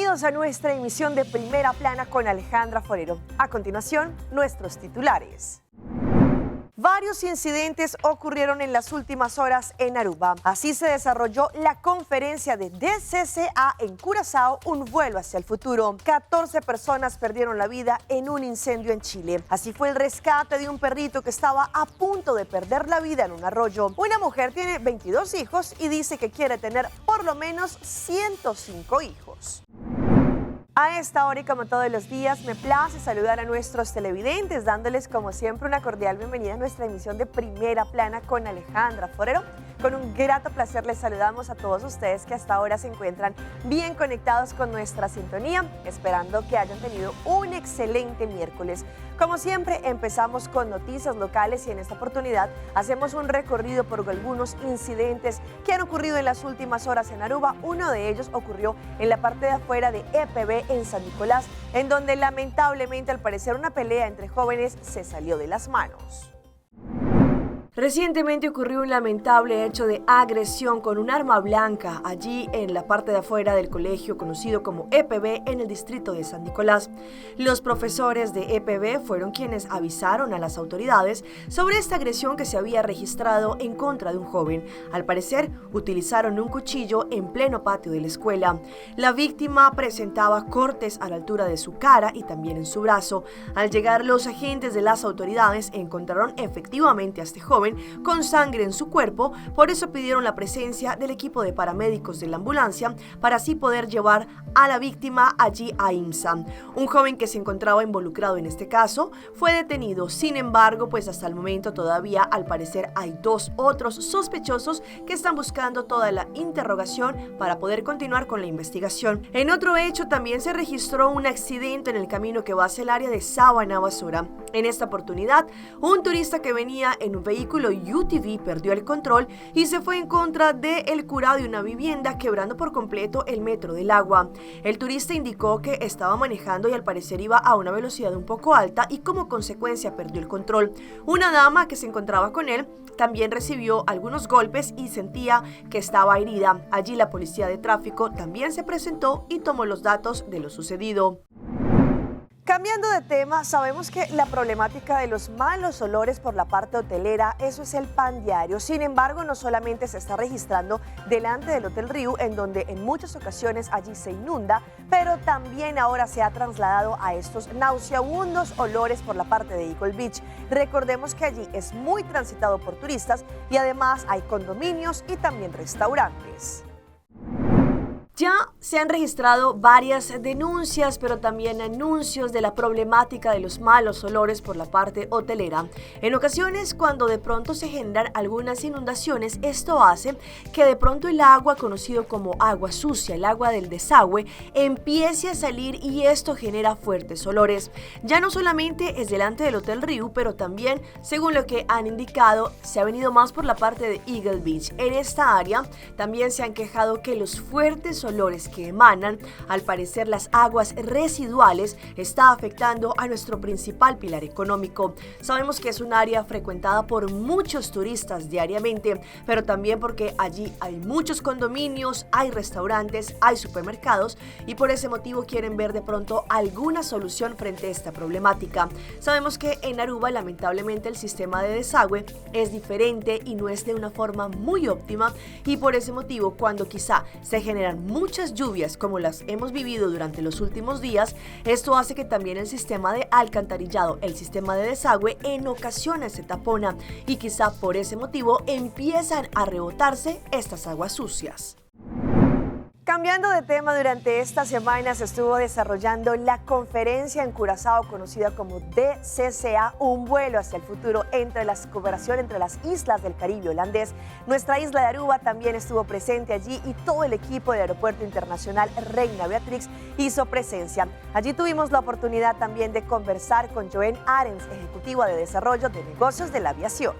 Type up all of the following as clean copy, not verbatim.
Bienvenidos a nuestra emisión de Primera Plana con Alejandra Forero. A continuación, nuestros titulares. Varios incidentes ocurrieron en las últimas horas en Aruba. Así se desarrolló la conferencia de DCCA en Curazao, un vuelo hacia el futuro. 14 personas perdieron la vida en un incendio en Chile. Así fue el rescate de un perrito que estaba a punto de perder la vida en un arroyo. Una mujer tiene 22 hijos y dice que quiere tener por lo menos 105 hijos. A esta hora y como todos los días, me place saludar a nuestros televidentes, dándoles como siempre una cordial bienvenida a nuestra emisión de Primera Plana con Alejandra Forero. Con un grato placer les saludamos a todos ustedes que hasta ahora se encuentran bien conectados con nuestra sintonía, esperando que hayan tenido un excelente miércoles. Como siempre, empezamos con noticias locales y en esta oportunidad hacemos un recorrido por algunos incidentes que han ocurrido en las últimas horas en Aruba. Uno de ellos ocurrió en la parte de afuera de EPB en San Nicolás, en donde lamentablemente al parecer una pelea entre jóvenes se salió de las manos. Recientemente ocurrió un lamentable hecho de agresión con un arma blanca allí en la parte de afuera del colegio conocido como EPB en el distrito de San Nicolás. Los profesores de EPB fueron quienes avisaron a las autoridades sobre esta agresión que se había registrado en contra de un joven. Al parecer, utilizaron un cuchillo en pleno patio de la escuela. La víctima presentaba cortes a la altura de su cara y también en su brazo. Al llegar los agentes de las autoridades encontraron efectivamente a este joven con sangre en su cuerpo, por eso pidieron la presencia del equipo de paramédicos de la ambulancia para así poder llevar a la víctima allí a IMSA. Un joven que se encontraba involucrado en este caso fue detenido, sin embargo, pues hasta el momento todavía al parecer hay dos otros sospechosos que están buscando toda la interrogación para poder continuar con la investigación. En otro hecho también se registró un accidente en el camino que va hacia el área de Sabana Basura. En esta oportunidad, un turista que venía en un vehículo UTV perdió el control y se fue en contra del curado de una vivienda, quebrando por completo el metro del agua. El turista indicó que estaba manejando y al parecer iba a una velocidad un poco alta y como consecuencia perdió el control. Una dama que se encontraba con él también recibió algunos golpes y sentía que estaba herida. Allí la policía de tráfico también se presentó y tomó los datos de lo sucedido. Cambiando de tema, sabemos que la problemática de los malos olores por la parte hotelera, eso es el pan diario. Sin embargo, no solamente se está registrando delante del Hotel Riu, en donde en muchas ocasiones allí se inunda, pero también ahora se ha trasladado a estos nauseabundos olores por la parte de Eagle Beach. Recordemos que allí es muy transitado por turistas y además hay condominios y también restaurantes. Ya se han registrado varias denuncias, pero también anuncios de la problemática de los malos olores por la parte hotelera. En ocasiones, cuando de pronto se generan algunas inundaciones, esto hace que de pronto el agua, conocido como agua sucia, el agua del desagüe, empiece a salir y esto genera fuertes olores. Ya no solamente es delante del Hotel Riu, pero también, según lo que han indicado, se ha venido más por la parte de Eagle Beach. En esta área también se han quejado que los fuertes olores que emanan, al parecer las aguas residuales, está afectando a nuestro principal pilar económico. Sabemos que es un área frecuentada por muchos turistas diariamente, pero también porque allí hay muchos condominios, hay restaurantes, hay supermercados y por ese motivo quieren ver de pronto alguna solución frente a esta problemática. Sabemos que en Aruba lamentablemente el sistema de desagüe es diferente y no es de una forma muy óptima y por ese motivo cuando quizá se generan muchas lluvias como las hemos vivido durante los últimos días, esto hace que también el sistema de alcantarillado, el sistema de desagüe en ocasiones se tapona y quizá por ese motivo empiezan a rebotarse estas aguas sucias. Cambiando de tema, durante esta semana se estuvo desarrollando la conferencia en Curazao conocida como DCCA, un vuelo hacia el futuro entre la cooperación entre las islas del Caribe holandés. Nuestra isla de Aruba también estuvo presente allí y todo el equipo del Aeropuerto Internacional Reina Beatrix hizo presencia. Allí tuvimos la oportunidad también de conversar con Joen Arens, ejecutiva de desarrollo de negocios de la aviación.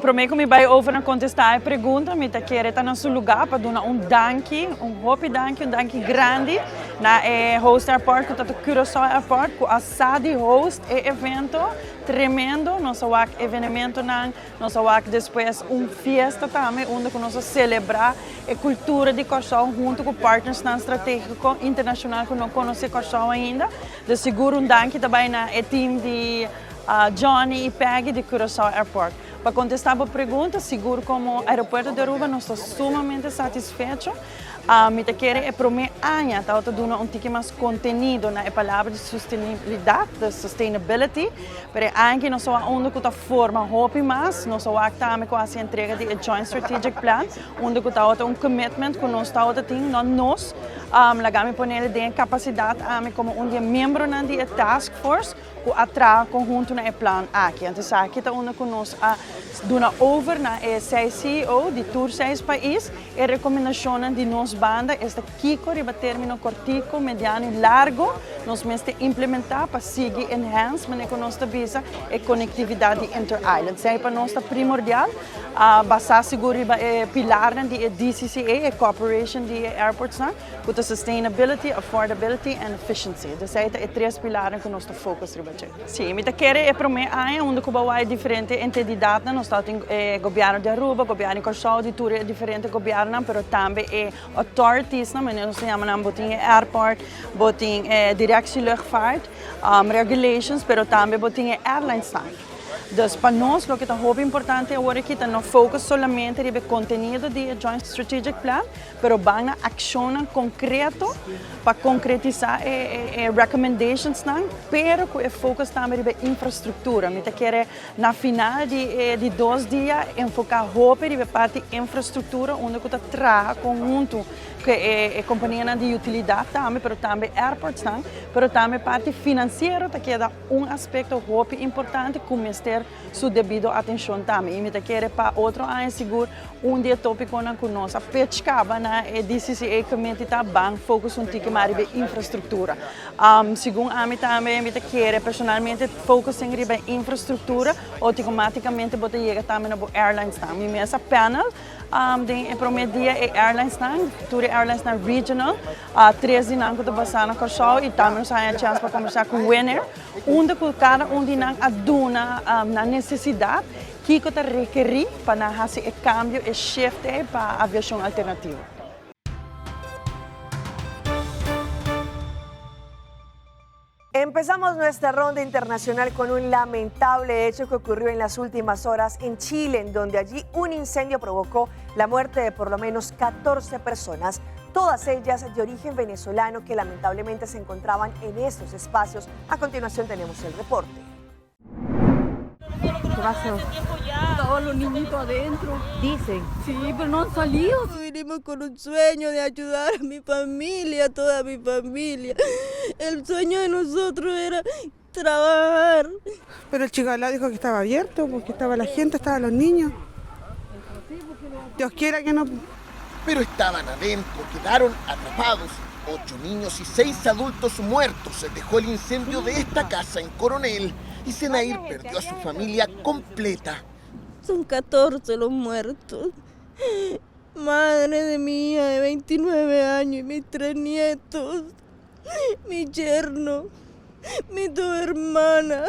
Prometo me vai over a contestar a pergunta, me querer estar no seu lugar para dar dank, hopi dank grande na host airport, que está no Curaçao Airport, que a SADI host evento tremendo, nosso evento nós depois festa também, onde nós celebrar a cultura de Curaçao junto com partners estratégicos internacionais que não conhecem Curaçao ainda. De seguro dank também na team de Johnny e Peggy de Curaçao Airport. Para contestar a pergunta, seguro como aeroporto de Aruba, nós estamos sumamente satisfeitos. Me quero para mim año, está dando pouco mais conteúdo na palavra de sustentabilidade, de sustainability, mas ainda nós só onde que forma hope mais, nós só também com a entrega de Joint Strategic Plan, onde que está commitment que nós está nós, lagami poner de capacidade como membro na de task force que atra conjunto na plan aqui. Então aqui está onde que nós dona over na 6 CEO de tour 6 países e recomendação de nós banda esta kiko riba termino cortico, mediano e largo, nós mesmo implementar para seguir enhancement com nossa visa e conectividade inter-island. Isso é para nós primordial, basar seguro riba pilar de DCCA e cooperation de airports com a sustainability, affordability and efficiency. Isso é três pilares que nós focus riba. Sim, me quero para mim onde que vai diferente entidade, nós estamos governo de Aruba, governo de Curaçao, de tour diferente governo, mas também authorities, nós chamamos botin airport, botin direção luchtvaart, regulations, mas também botin airlines. Então, para nós, o que é muito importante agora é que não foca somente no conteúdo do Joint Strategic Plan, mas vamos na ação concreta para concretizar recommendations, mas que o foco também na infraestrutura. Eu quero, na final de 2 dias, enfocar na parte de infraestrutura, onde eu trago conjunto que é companhia de utilidade também, mas também airports, mas também parte financeira, que é aspecto muito importante que ter sua devida atenção também. E quero para outro ano seguro dia tópico que nós pescava na DCCA Committee também focus mais na infraestrutura. Segundo a mim também quero personalmente focus na infraestrutura, automaticamente botar chega também na airlines também. Essa panel de promedia é airlines tour airlines regional, 13 anos que passar na Curaçao e também nós temos a chance para conversar com o Winner, onde cada de nós aduna na necessidade que está requerir para fazer o cambio e shift para a aviação alternativa. Empezamos nuestra ronda internacional con un lamentable hecho que ocurrió en las últimas horas en Chile, en donde allí un incendio provocó la muerte de por lo menos 14 personas, todas ellas de origen venezolano que lamentablemente se encontraban en estos espacios. A continuación tenemos el reporte. ¿Qué pasó? Estaban los niñitos adentro. Dicen. Sí, pero no han salido. Vinimos con un sueño de ayudar a mi familia, a toda mi familia. El sueño de nosotros era trabajar. Pero el chico al lado dijo que estaba abierto, porque estaba la gente, estaban los niños. Dios quiera que no... Pero estaban adentro, quedaron atrapados. 8 niños y 6 adultos muertos se dejó el incendio de esta casa en Coronel y Senair perdió a su familia completa. Son 14 los muertos. Madre de mi hija de 29 años y mis 3 nietos. Mi yerno, mis 2 hermanas.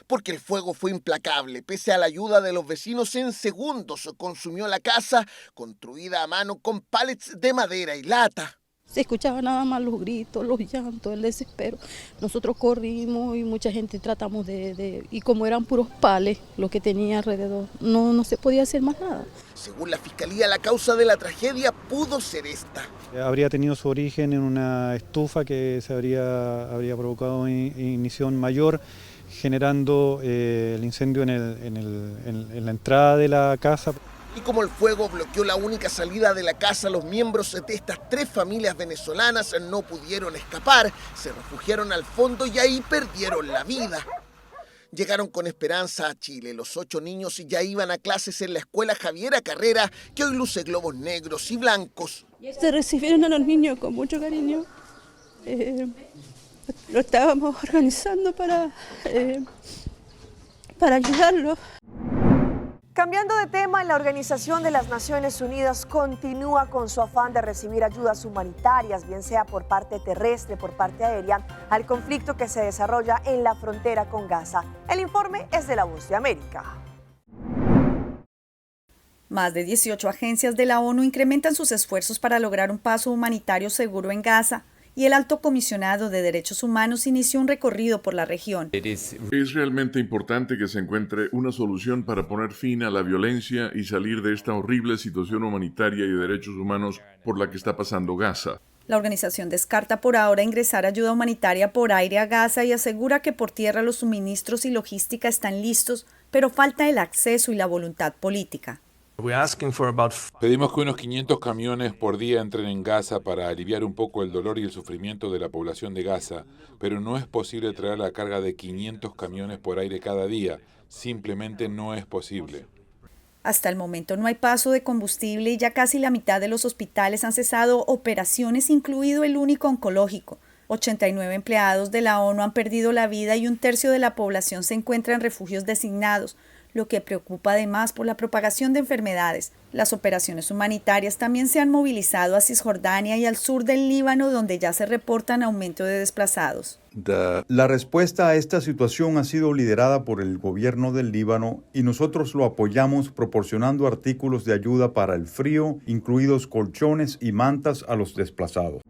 Porque el fuego fue implacable. Pese a la ayuda de los vecinos, en segundos consumió la casa, construida a mano con pallets de madera y lata. Se escuchaba nada más los gritos, los llantos, el desespero. Nosotros corrimos y mucha gente tratamos y como eran puros pales los que tenía alrededor, no se podía hacer más nada. Según la Fiscalía, la causa de la tragedia pudo ser esta. Habría tenido su origen en una estufa que se habría provocado ignición mayor, generando el incendio en la entrada de la casa. Y como el fuego bloqueó la única salida de la casa, los miembros de estas 3 familias venezolanas no pudieron escapar, se refugiaron al fondo y ahí perdieron la vida. Llegaron con esperanza a Chile. Los 8 niños ya iban a clases en la escuela Javiera Carrera, que hoy luce globos negros y blancos. Se recibieron a los niños con mucho cariño. Lo estábamos organizando para ayudarlos. Cambiando de tema, la Organización de las Naciones Unidas continúa con su afán de recibir ayudas humanitarias, bien sea por parte terrestre, por parte aérea, al conflicto que se desarrolla en la frontera con Gaza. El informe es de La Voz de América. Más de 18 agencias de la ONU incrementan sus esfuerzos para lograr un paso humanitario seguro en Gaza, y el Alto Comisionado de Derechos Humanos inició un recorrido por la región. Es realmente importante que se encuentre una solución para poner fin a la violencia y salir de esta horrible situación humanitaria y de derechos humanos por la que está pasando Gaza. La organización descarta por ahora ingresar ayuda humanitaria por aire a Gaza y asegura que por tierra los suministros y logística están listos, pero falta el acceso y la voluntad política. Pedimos que unos 500 camiones por día entren en Gaza para aliviar un poco el dolor y el sufrimiento de la población de Gaza, pero no es posible traer la carga de 500 camiones por aire cada día. Simplemente no es posible. Hasta el momento no hay paso de combustible y ya casi la mitad de los hospitales han cesado operaciones, incluido el único oncológico. 89 empleados de la ONU han perdido la vida y un tercio de la población se encuentra en refugios designados, lo que preocupa además por la propagación de enfermedades. Las operaciones humanitarias también se han movilizado a Cisjordania y al sur del Líbano, donde ya se reportan aumento de desplazados. La respuesta a esta situación ha sido liderada por el gobierno del Líbano y nosotros lo apoyamos proporcionando artículos de ayuda para el frío, incluidos colchones y mantas a los desplazados.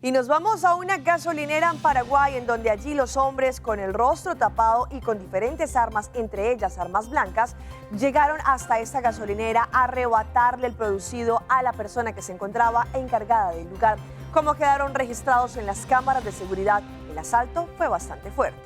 Y nos vamos a una gasolinera en Paraguay, en donde allí los hombres con el rostro tapado y con diferentes armas, entre ellas armas blancas, llegaron hasta esta gasolinera a arrebatarle el producido a la persona que se encontraba encargada del lugar. Como quedaron registrados en las cámaras de seguridad, el asalto fue bastante fuerte.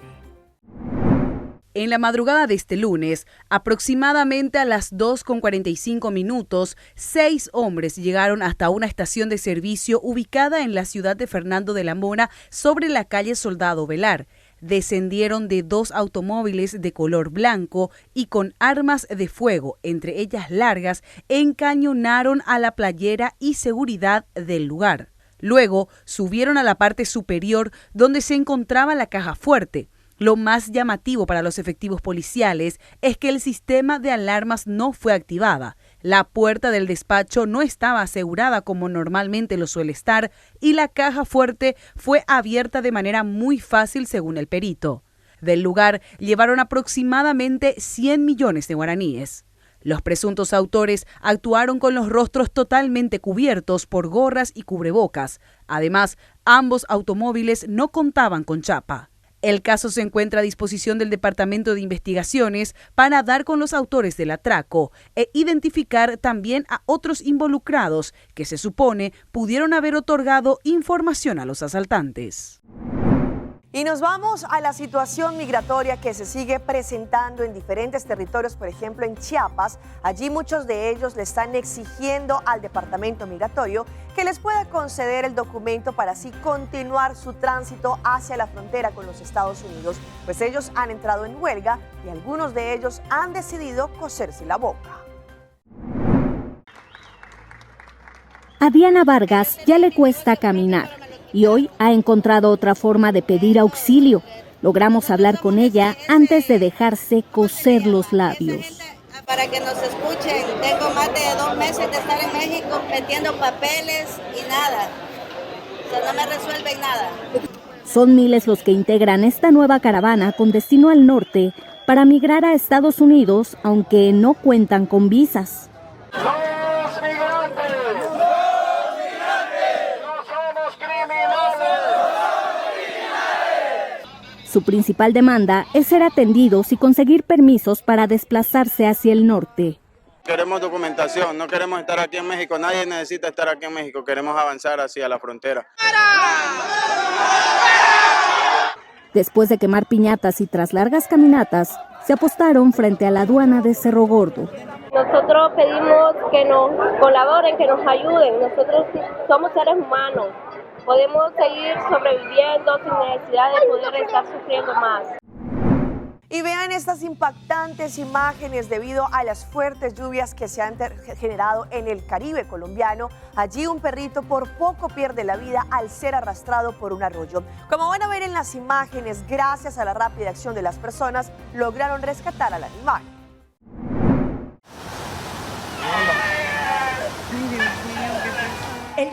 En la madrugada de este lunes, aproximadamente a las 2:45, 6 hombres llegaron hasta una estación de servicio ubicada en la ciudad de Fernando de la Mora, sobre la calle Soldado Velar. Descendieron de 2 automóviles de color blanco y con armas de fuego, entre ellas largas, encañonaron a la playera y seguridad del lugar. Luego subieron a la parte superior donde se encontraba la caja fuerte. Lo más llamativo para los efectivos policiales es que el sistema de alarmas no fue activada. La puerta del despacho no estaba asegurada como normalmente lo suele estar y la caja fuerte fue abierta de manera muy fácil según el perito. Del lugar llevaron aproximadamente 100 millones de guaraníes. Los presuntos autores actuaron con los rostros totalmente cubiertos por gorras y cubrebocas. Además, ambos automóviles no contaban con chapa. El caso se encuentra a disposición del Departamento de Investigaciones para dar con los autores del atraco e identificar también a otros involucrados que se supone pudieron haber otorgado información a los asaltantes. Y nos vamos a la situación migratoria que se sigue presentando en diferentes territorios, por ejemplo en Chiapas. Allí muchos de ellos le están exigiendo al Departamento Migratorio que les pueda conceder el documento para así continuar su tránsito hacia la frontera con los Estados Unidos, pues ellos han entrado en huelga y algunos de ellos han decidido coserse la boca. A Diana Vargas ya le cuesta caminar y hoy ha encontrado otra forma de pedir auxilio. Logramos hablar con ella antes de dejarse coser los labios. Para que nos escuchen, tengo más de 2 meses de estar en México metiendo papeles y nada. O sea, no me resuelven nada. Son miles los que integran esta nueva caravana con destino al norte para migrar a Estados Unidos, aunque no cuentan con visas. ¡Somos migrantes! Su principal demanda es ser atendidos y conseguir permisos para desplazarse hacia el norte. Queremos documentación, no queremos estar aquí en México, nadie necesita estar aquí en México, queremos avanzar hacia la frontera. Después de quemar piñatas y tras largas caminatas, se apostaron frente a la aduana de Cerro Gordo. Nosotros pedimos que nos colaboren, que nos ayuden, nosotros somos seres humanos. Podemos seguir sobreviviendo sin necesidad de poder estar sufriendo más. Y vean estas impactantes imágenes debido a las fuertes lluvias que se han generado en el Caribe colombiano. Allí un perrito por poco pierde la vida al ser arrastrado por un arroyo. Como van a ver en las imágenes, gracias a la rápida acción de las personas, lograron rescatar al animal.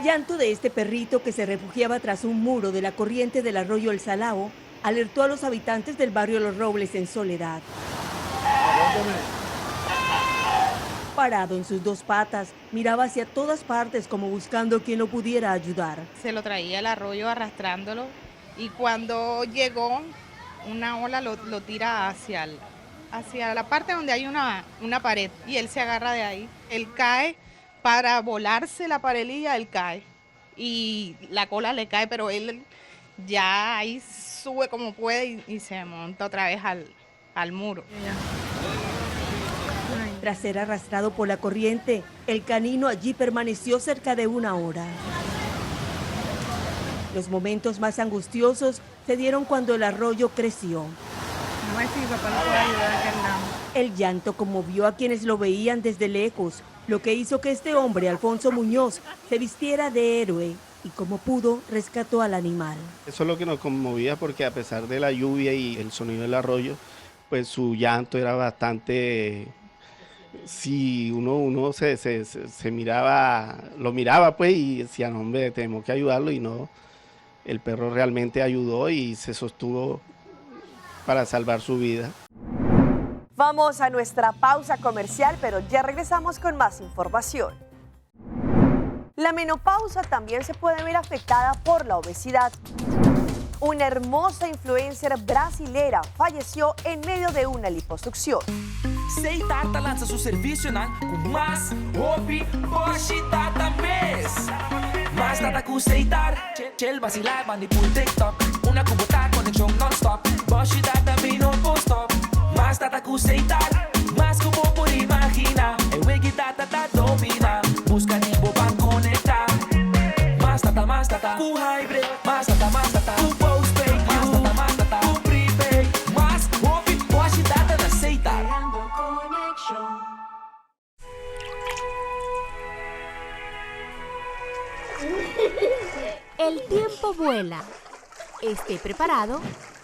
El llanto de este perrito que se refugiaba tras un muro de la corriente del arroyo El Salao alertó a los habitantes del barrio Los Robles en Soledad. Parado en sus dos patas, miraba hacia todas partes como buscando quien lo pudiera ayudar. Se lo traía el arroyo arrastrándolo y cuando llegó una ola lo tira hacia la parte donde hay una pared y él se agarra de ahí. Él cae para volarse la parelilla, él cae y la cola le cae, pero él ya ahí sube como puede y se monta otra vez al muro. Tras ser arrastrado por la corriente, el canino allí permaneció cerca de 1 hora. Los momentos más angustiosos se dieron cuando el arroyo creció. El llanto conmovió a quienes lo veían desde lejos, lo que hizo que este hombre, Alfonso Muñoz, se vistiera de héroe y como pudo rescató al animal. Eso es lo que nos conmovía porque a pesar de la lluvia y el sonido del arroyo, pues su llanto era bastante... Si uno se miraba, lo miraba pues y decía, no, hombre, tenemos que ayudarlo y no, el perro realmente ayudó y se sostuvo para salvar su vida. Vamos a nuestra pausa comercial, pero ya regresamos con más información. La menopausia también se puede ver afectada por la obesidad. Una hermosa influencer brasilera falleció en medio de una liposucción. Seitata lança seu serviço com mais roupa, Porsche Data mês. Mais data com Seitar, Chel vacilar, mandi por TikTok. Una cubota conexão non-stop, Porsche Data me no stop. Mais data com Seitar, mais como por imaginar. É Wig Data tá domina, busca tipo para conectar. Mais data, com hybrid, mais data, com postpaid, mais data, com prepaid. Mais roupa, Porsche Data na Seitar. El tiempo vuela. Esté preparado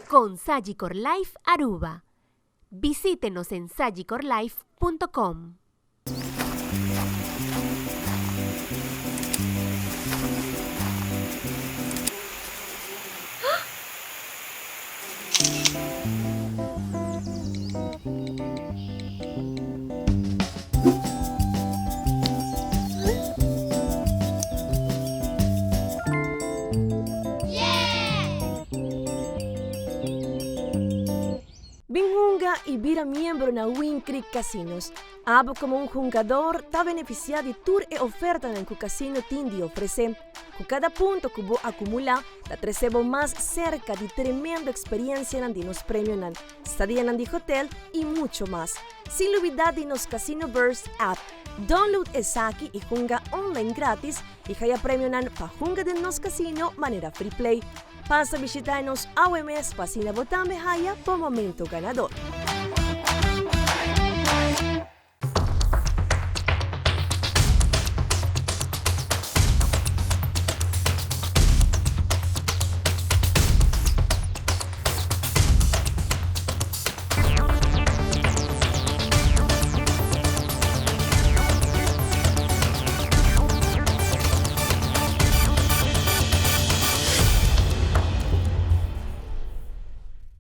con Sagicor Life Aruba. Visítenos en sagicorlife.com. Binhunga e vira membro na Win Creek Casinos. Abo como um jogador está beneficiado de tour e oferta no que o casino Tindi oferece. Com cada ponto que vos acumular, te recebo más cerca de tremenda experiencia en los premios en estadía en el hotel y mucho más. Sin olvidar de nos Casino Burst app. Download Esaki y junga online gratis y haya premio en pa junga de nos casino manera free play. Pasa a visitarnos a OMS Pasina Botambe Haya por momento ganador.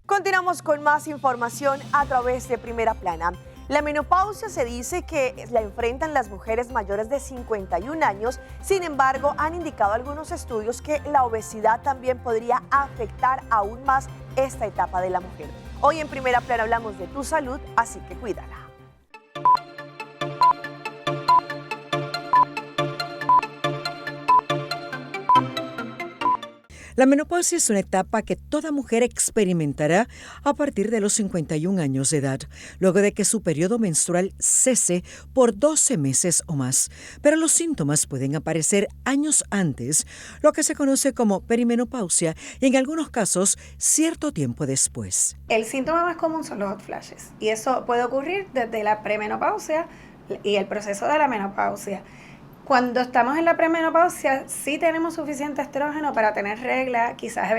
Continuamos con más información a través de Primera Plana. La menopausia se dice que la enfrentan las mujeres mayores de 51 años, sin embargo, han indicado algunos estudios que la obesidad también podría afectar aún más esta etapa de la mujer. Hoy en Primera Plana hablamos de tu salud, así que cuídala. La menopausia es una etapa que toda mujer experimentará a partir de los 51 años de edad, luego de que su periodo menstrual cese por 12 meses o más. Pero los síntomas pueden aparecer años antes, lo que se conoce como perimenopausia, y en algunos casos cierto tiempo después. El síntoma más común son los hot flashes, y eso puede ocurrir desde la premenopausia y el proceso de la menopausia. Cuando estamos en la premenopausia, sí tenemos suficiente estrógeno para tener regla, quizás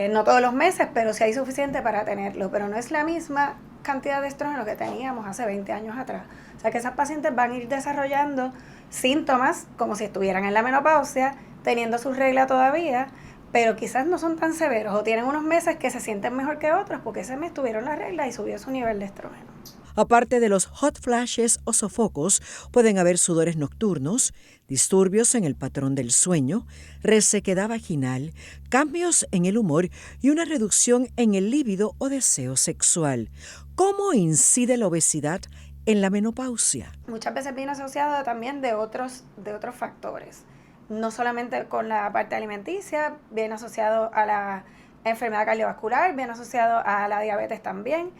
no todos los meses, pero sí hay suficiente para tenerlo. Pero no es la misma cantidad de estrógeno que teníamos hace 20 años atrás. O sea que esas pacientes van a ir desarrollando síntomas como si estuvieran en la menopausia, teniendo su regla todavía, pero quizás no son tan severos o tienen unos meses que se sienten mejor que otros porque ese mes tuvieron la regla y subió su nivel de estrógeno. Aparte de los hot flashes o sofocos, pueden haber sudores nocturnos, disturbios en el patrón del sueño, resequedad vaginal, cambios en el humor y una reducción en el líbido o deseo sexual. ¿Cómo incide la obesidad en la menopausia? Muchas veces viene asociado también de otros factores. No solamente con la parte alimenticia, viene asociado a la enfermedad cardiovascular, viene asociado a la diabetes también.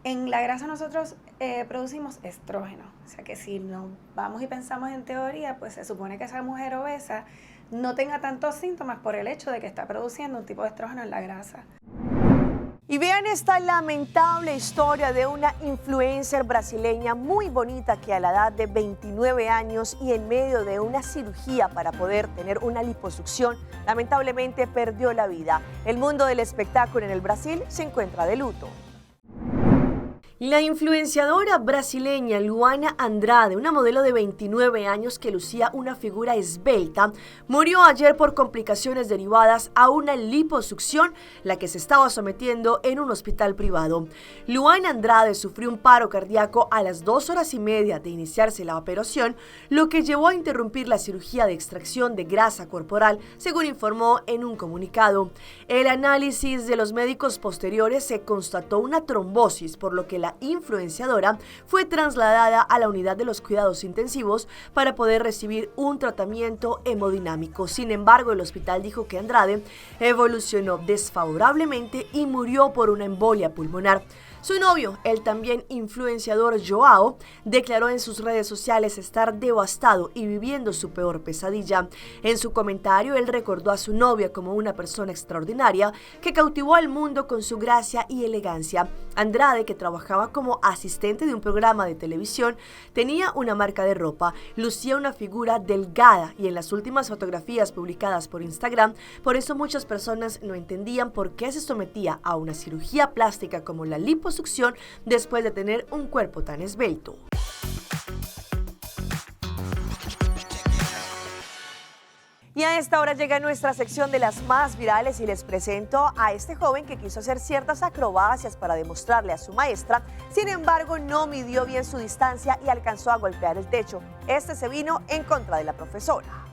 En la grasa nosotros producimos estrógeno, o sea que si nos vamos y pensamos en teoría, pues se supone que esa mujer obesa no tenga tantos síntomas por el hecho de que está produciendo un tipo de estrógeno en la grasa. Y vean esta lamentable historia de una influencer brasileña muy bonita que a la edad de 29 años y en medio de una cirugía para poder tener una liposucción, lamentablemente perdió la vida. El mundo del espectáculo en el Brasil se encuentra de luto. La influenciadora brasileña Luana Andrade, una modelo de 29 años que lucía una figura esbelta, murió ayer por complicaciones derivadas a una liposucción, la que se estaba sometiendo en un hospital privado. Luana Andrade sufrió un paro cardíaco a las 2 horas y media de iniciarse la operación, lo que llevó a interrumpir la cirugía de extracción de grasa corporal, según informó en un comunicado. El análisis de los médicos posteriores se constató una trombosis, por lo que la influenciadora fue trasladada a la unidad de los cuidados intensivos para poder recibir un tratamiento hemodinámico. Sin embargo, el hospital dijo que Andrade evolucionó desfavorablemente y murió por una embolia pulmonar. Su novio, el también influenciador Joao, declaró en sus redes sociales estar devastado y viviendo su peor pesadilla. En su comentario, él recordó a su novia como una persona extraordinaria que cautivó al mundo con su gracia y elegancia. Andrade, que trabajaba como asistente de un programa de televisión, tenía una marca de ropa, lucía una figura delgada y en las últimas fotografías publicadas por Instagram, por eso muchas personas no entendían por qué se sometía a una cirugía plástica como la liposucción después de tener un cuerpo tan esbelto. Y a esta hora llega nuestra sección de las más virales y les presento a este joven que quiso hacer ciertas acrobacias para demostrarle a su maestra, sin embargo no midió bien su distancia y alcanzó a golpear el techo. Este se vino en contra de la profesora.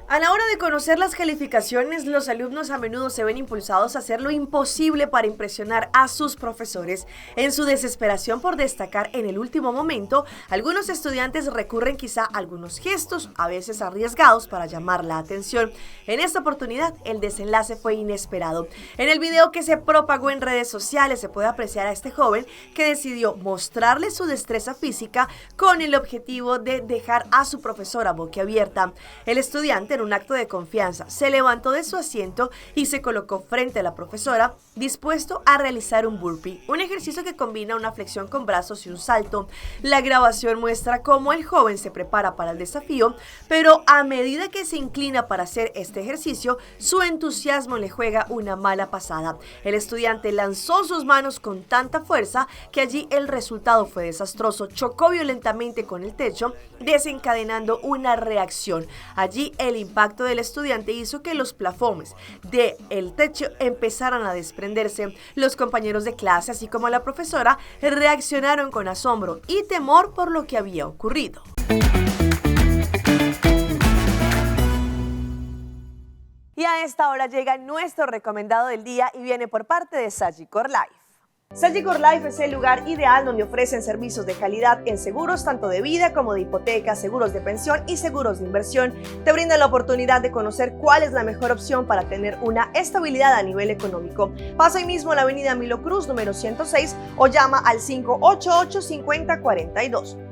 A la hora de conocer las calificaciones, los alumnos a menudo se ven impulsados a hacer lo imposible para impresionar a sus profesores. En su desesperación por destacar en el último momento, algunos estudiantes recurren quizá a algunos gestos, a veces arriesgados, para llamar la atención. En esta oportunidad, el desenlace fue inesperado. En el video que se propagó en redes sociales se puede apreciar a este joven que decidió mostrarle su destreza física con el objetivo de dejar a su profesora boquiabierta. El estudiante, en un acto de confianza, se levantó de su asiento y se colocó frente a la profesora, dispuesto a realizar un burpee, un ejercicio que combina una flexión con brazos y un salto. La grabación muestra cómo el joven se prepara para el desafío, pero a medida que se inclina para hacer este ejercicio, su entusiasmo le juega una mala pasada. El estudiante lanzó sus manos con tanta fuerza que allí el resultado fue desastroso. Chocó violentamente con el techo, desencadenando una reacción. Allí el impacto del estudiante hizo que los plafones del techo empezaran a desprenderse. Los compañeros de clase, así como la profesora, reaccionaron con asombro y temor por lo que había ocurrido. Y a esta hora llega nuestro recomendado del día y viene por parte de Sagicor Life. Sagicor Life es el lugar ideal donde ofrecen servicios de calidad en seguros tanto de vida como de hipoteca, seguros de pensión y seguros de inversión. Te brindan la oportunidad de conocer cuál es la mejor opción para tener una estabilidad a nivel económico. Pasa hoy mismo a la avenida Milo Cruz, número 106 o llama al 588-5042.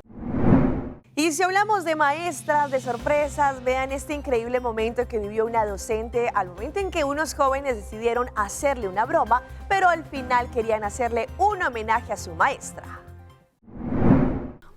Y si hablamos de maestras, de sorpresas, vean este increíble momento que vivió una docente al momento en que unos jóvenes decidieron hacerle una broma, pero al final querían hacerle un homenaje a su maestra.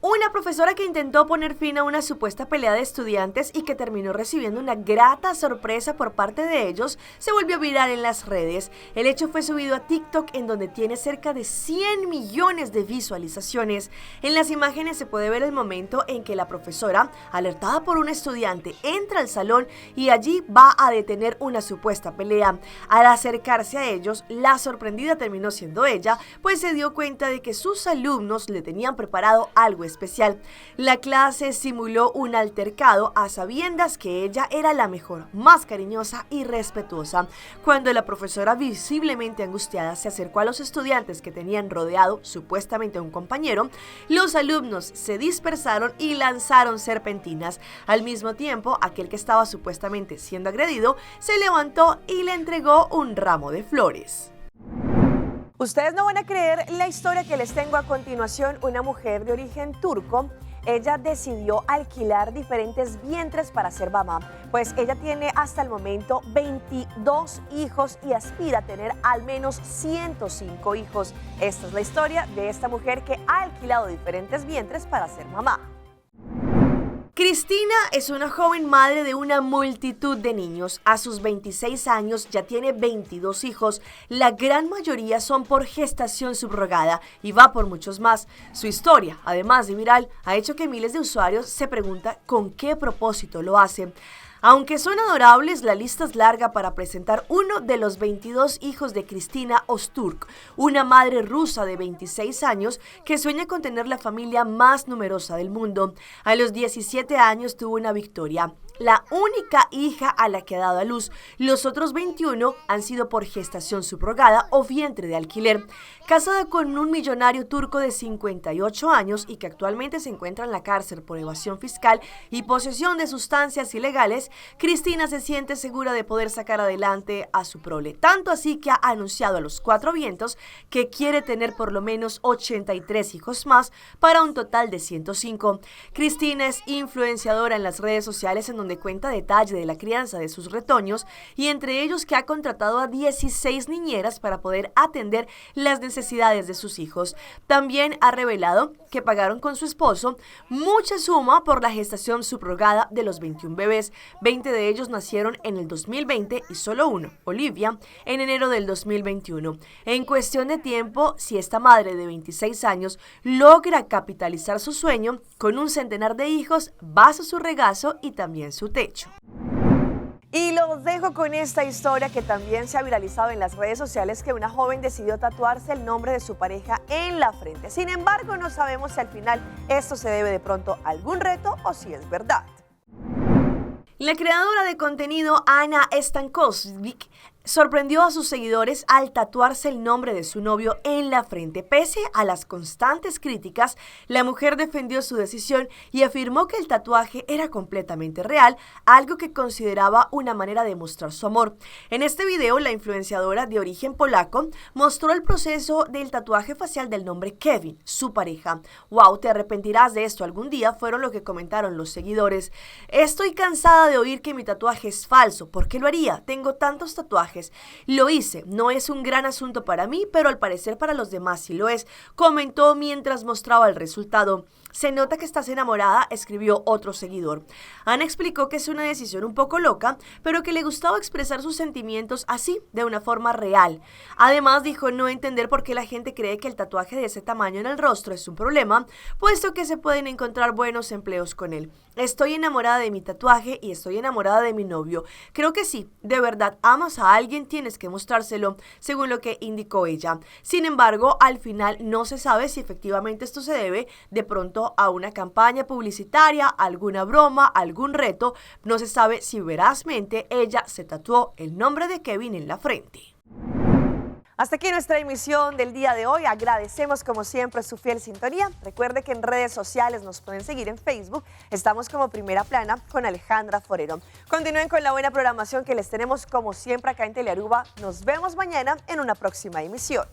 Una profesora que intentó poner fin a una supuesta pelea de estudiantes y que terminó recibiendo una grata sorpresa por parte de ellos, se volvió viral en las redes. El hecho fue subido a TikTok, en donde tiene cerca de 100 millones de visualizaciones. En las imágenes se puede ver el momento en que la profesora, alertada por un estudiante, entra al salón y allí va a detener una supuesta pelea. Al acercarse a ellos, la sorprendida terminó siendo ella, pues se dio cuenta de que sus alumnos le tenían preparado algo especial. La clase simuló un altercado a sabiendas que ella era la mejor, más cariñosa y respetuosa. Cuando la profesora, visiblemente angustiada, se acercó a los estudiantes que tenían rodeado supuestamente a un compañero, los alumnos se dispersaron y lanzaron serpentinas. Al mismo tiempo, aquel que estaba supuestamente siendo agredido se levantó y le entregó un ramo de flores. Ustedes no van a creer la historia que les tengo a continuación. Una mujer de origen turco, ella decidió alquilar diferentes vientres para ser mamá, pues ella tiene hasta el momento 22 hijos y aspira a tener al menos 105 hijos. Esta es la historia de esta mujer que ha alquilado diferentes vientres para ser mamá. Cristina es una joven madre de una multitud de niños. A sus 26 años ya tiene 22 hijos. La gran mayoría son por gestación subrogada y va por muchos más. Su historia, además de viral, ha hecho que miles de usuarios se pregunten con qué propósito lo hacen. Aunque son adorables, la lista es larga para presentar uno de los 22 hijos de Cristina Öztürk, una madre rusa de 26 años que sueña con tener la familia más numerosa del mundo. A los 17 años tuvo una Victoria, la única hija a la que ha dado a luz. Los otros 21 han sido por gestación subrogada o vientre de alquiler. Casada con un millonario turco de 58 años y que actualmente se encuentra en la cárcel por evasión fiscal y posesión de sustancias ilegales, Cristina se siente segura de poder sacar adelante a su prole. Tanto así que ha anunciado a los 4 vientos que quiere tener por lo menos 83 hijos más para un total de 105. Cristina es influenciadora en las redes sociales, en donde cuenta detalle de la crianza de sus retoños, y entre ellos que ha contratado a 16 niñeras para poder atender las necesidades de sus hijos. También ha revelado que pagaron con su esposo mucha suma por la gestación subrogada de los 21 bebés. 20 de ellos nacieron en el 2020 y solo uno, Olivia, en enero del 2021. En cuestión de tiempo, si esta madre de 26 años logra capitalizar su sueño, con un centenar de hijos, basa su regazo y también su techo. Y los dejo con esta historia que también se ha viralizado en las redes sociales, que una joven decidió tatuarse el nombre de su pareja en la frente. Sin embargo, no sabemos si al final esto se debe de pronto a algún reto o si es verdad. La creadora de contenido Anna Stankovic sorprendió a sus seguidores al tatuarse el nombre de su novio en la frente. Pese a las constantes críticas, la mujer defendió su decisión y afirmó que el tatuaje era completamente real, algo que consideraba una manera de mostrar su amor. En este video, la influenciadora de origen polaco mostró el proceso del tatuaje facial del nombre Kevin, su pareja. "Wow, te arrepentirás de esto algún día", fueron lo que comentaron los seguidores. "Estoy cansada de oír que mi tatuaje es falso. ¿Por qué lo haría? Tengo tantos tatuajes. Lo hice, no es un gran asunto para mí, pero al parecer para los demás sí lo es", comentó mientras mostraba el resultado. "Se nota que estás enamorada", escribió otro seguidor. Ana explicó que es una decisión un poco loca, pero que le gustaba expresar sus sentimientos así, de una forma real. Además, dijo no entender por qué la gente cree que el tatuaje de ese tamaño en el rostro es un problema, puesto que se pueden encontrar buenos empleos con él. "Estoy enamorada de mi tatuaje y estoy enamorada de mi novio. Creo que sí, de verdad amas a alguien, tienes que mostrárselo", según lo que indicó ella. Sin embargo, al final no se sabe si efectivamente esto se debe de pronto a una campaña publicitaria, alguna broma, algún reto. No se sabe si verazmente ella se tatuó el nombre de Kevin en la frente. Hasta aquí nuestra emisión del día de hoy. Agradecemos como siempre su fiel sintonía. Recuerde que en redes sociales nos pueden seguir en Facebook. Estamos como Primera Plana con Alejandra Forero. Continúen con la buena programación que les tenemos como siempre acá en Telearuba. Nos vemos mañana en una próxima emisión.